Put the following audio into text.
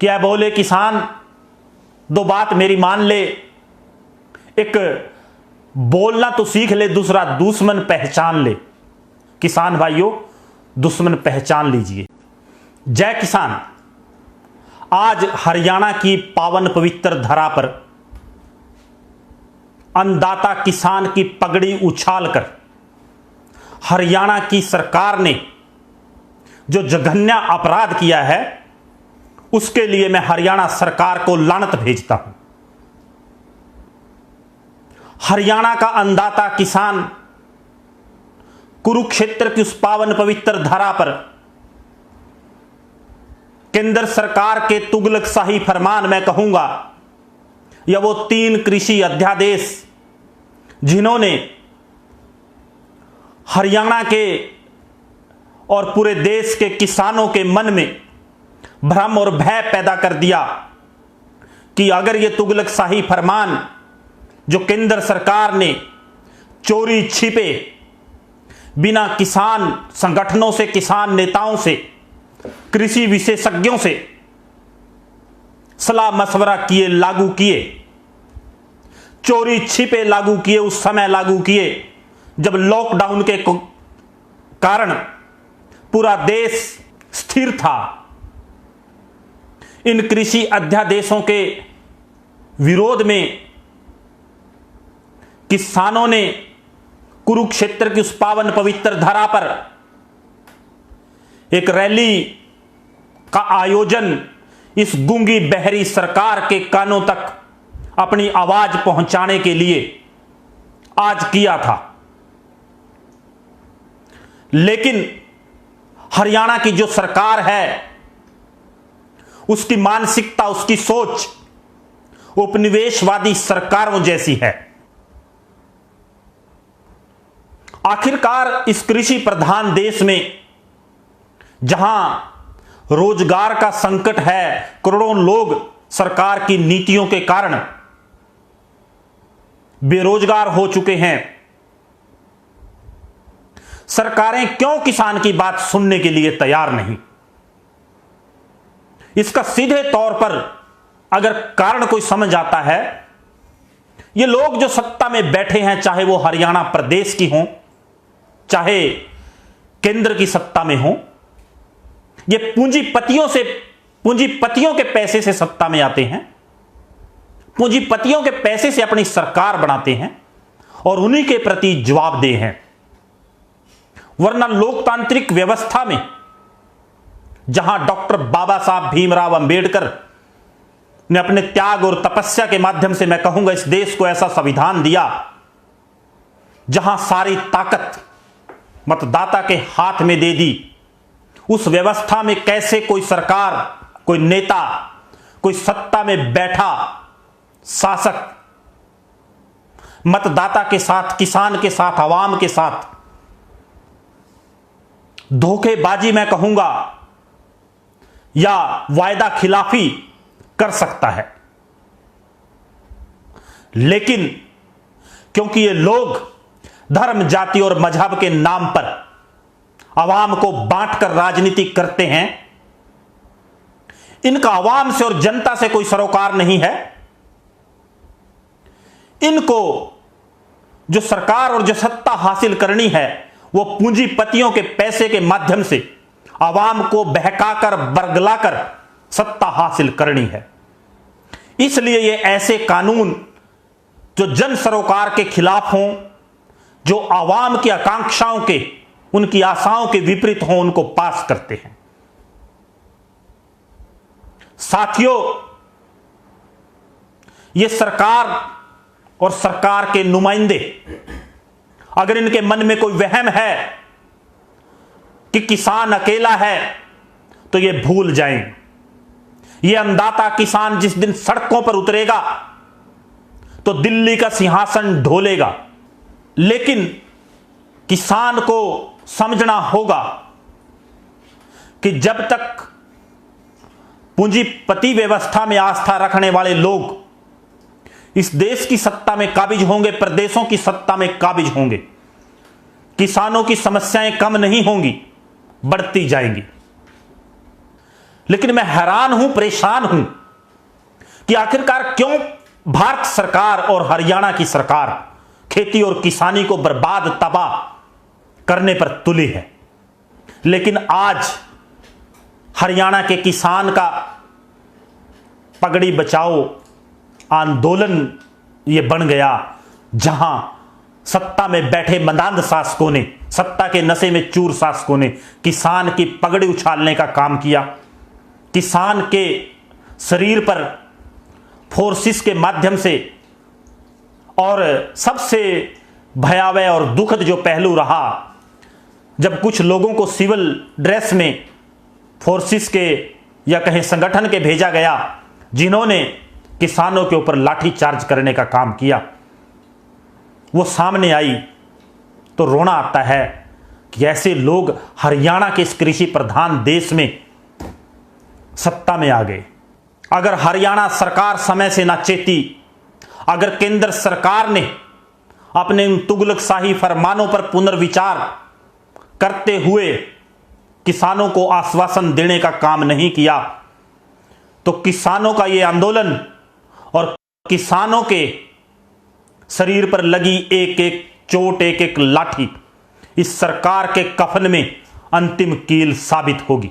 क्या बोले किसान, दो बात मेरी मान ले। एक बोलना तो सीख ले, दूसरा दुश्मन पहचान ले। किसान भाइयों, दुश्मन पहचान लीजिए। जय किसान। आज हरियाणा की पावन पवित्र धरा पर अन्नदाता किसान की पगड़ी उछालकर हरियाणा की सरकार ने जो जघन्य अपराध किया है, उसके लिए मैं हरियाणा सरकार को लानत भेजता हूं। हरियाणा का अन्नदाता किसान कुरुक्षेत्र की उस पावन पवित्र धरा पर केंद्र सरकार के तुगलकशाही फरमान में कहूंगा, या वो 3 कृषि अध्यादेश जिन्होंने हरियाणा के और पूरे देश के किसानों के मन में भ्रम और भय पैदा कर दिया कि अगर ये तुगलकशाही फरमान जो केंद्र सरकार ने चोरी छिपे बिना किसान संगठनों से, किसान नेताओं से, कृषि विशेषज्ञों से सलाह मशवरा किए लागू किए, चोरी छिपे लागू किए, उस समय लागू किए जब लॉकडाउन के कारण पूरा देश स्थिर था। इन कृषि अध्यादेशों के विरोध में किसानों ने कुरुक्षेत्र की उस पावन पवित्र धरा पर एक रैली का आयोजन इस गूंगी बहरी सरकार के कानों तक अपनी आवाज पहुंचाने के लिए आज किया था। लेकिन हरियाणा की जो सरकार है, उसकी मानसिकता, उसकी सोच उपनिवेशवादी सरकारों जैसी है। आखिरकार इस कृषि प्रधान देश में जहां रोजगार का संकट है, करोड़ों लोग सरकार की नीतियों के कारण बेरोजगार हो चुके हैं, सरकारें क्यों किसान की बात सुनने के लिए तैयार नहीं? इसका सीधे तौर पर अगर कारण कोई समझ आता है, ये लोग जो सत्ता में बैठे हैं, चाहे वो हरियाणा प्रदेश की हों, चाहे केंद्र की सत्ता में हों, ये पूंजीपतियों के पैसे से सत्ता में आते हैं, पूंजीपतियों के पैसे से अपनी सरकार बनाते हैं और उन्हीं के प्रति जवाबदेह हैं। वरना लोकतांत्रिक व्यवस्था में जहां डॉक्टर बाबा साहब भीमराव अंबेडकर ने अपने त्याग और तपस्या के माध्यम से, मैं कहूंगा, इस देश को ऐसा संविधान दिया जहां सारी ताकत मतदाता के हाथ में दे दी, उस व्यवस्था में कैसे कोई सरकार, कोई नेता, कोई सत्ता में बैठा शासक मतदाता के साथ, किसान के साथ, आवाम के साथ धोखेबाजी, मैं कहूंगा, या वायदा खिलाफी कर सकता है? लेकिन क्योंकि ये लोग धर्म, जाति और मजहब के नाम पर आवाम को बांटकर राजनीति करते हैं, इनका आवाम से और जनता से कोई सरोकार नहीं है। इनको जो सरकार और जो सत्ता हासिल करनी है, वो पूंजीपतियों के पैसे के माध्यम से आवाम को बहकाकर, बरगलाकर सत्ता हासिल करनी है। इसलिए ये ऐसे कानून जो जन सरोकार के खिलाफ हों, जो आवाम की आकांक्षाओं के, उनकी आशाओं के विपरीत हों, उनको पास करते हैं। साथियों, ये सरकार और सरकार के नुमाइंदे, अगर इनके मन में कोई वहम है कि किसान अकेला है, तो ये भूल जाएं। ये अन्नदाता किसान जिस दिन सड़कों पर उतरेगा तो दिल्ली का सिंहासन ढोलेगा। लेकिन किसान को समझना होगा कि जब तक पूंजीपति व्यवस्था में आस्था रखने वाले लोग इस देश की सत्ता में काबिज होंगे, प्रदेशों की सत्ता में काबिज होंगे, किसानों की समस्याएं कम नहीं होंगी, बढ़ती जाएंगी। लेकिन मैं हैरान हूं, परेशान हूं कि आखिरकार क्यों भारत सरकार और हरियाणा की सरकार खेती और किसानी को बर्बाद तबाह करने पर तुली है। लेकिन आज हरियाणा के किसान का पगड़ी बचाओ आंदोलन ये बन गया, जहां सत्ता में बैठे मदांध शासकों ने, सत्ता के नशे में चूर शासकों ने किसान की पगड़ी उछालने का काम किया। किसान के शरीर पर फोर्सिस के माध्यम से, और सबसे भयावह और दुखद जो पहलू रहा, जब कुछ लोगों को सिविल ड्रेस में फोर्सिस के या कहीं संगठन के भेजा गया, जिन्होंने किसानों के ऊपर लाठी चार्ज करने का काम किया, वो सामने आई तो रोना आता है कि ऐसे लोग हरियाणा के इस कृषि प्रधान देश में सत्ता में आ गए। अगर हरियाणा सरकार समय से ना चेती, अगर केंद्र सरकार ने अपने उन तुगलकशाही फरमानों पर पुनर्विचार करते हुए किसानों को आश्वासन देने का काम नहीं किया, तो किसानों का यह आंदोलन और किसानों के शरीर पर लगी एक एक चोट, एक एक लाठी इस सरकार के कफन में अंतिम कील साबित होगी।